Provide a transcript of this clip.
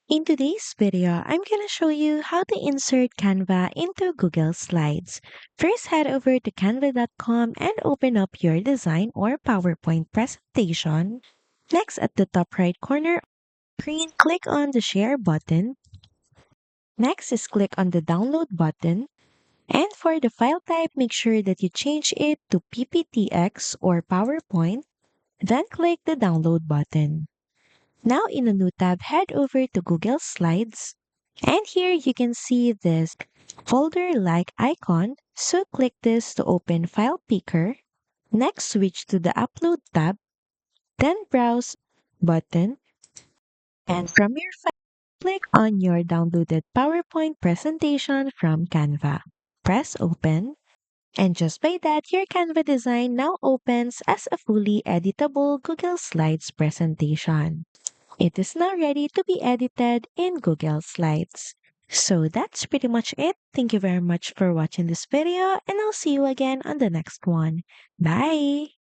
In today's video, I'm going to show you how to insert Canva into Google Slides. First, head over to canva.com and open up your design or PowerPoint presentation. Next, at the top right corner of the screen, click on the Share button. Next is click on the Download button. And for the file type, make sure that you change it to PPTX or PowerPoint. Then click the Download button. Now in a new tab, head over to Google Slides. And here you can see this folder-like icon. So click this to open File Picker. Next, switch to the Upload tab. Then Browse button. And from your file, click on your downloaded PowerPoint presentation from Canva. Press Open. And just by that, your Canva design now opens as a fully editable Google Slides presentation. It is now ready to be edited in Google Slides. So that's pretty much it. Thank you very much for watching this video, and I'll see you again on the next one. Bye!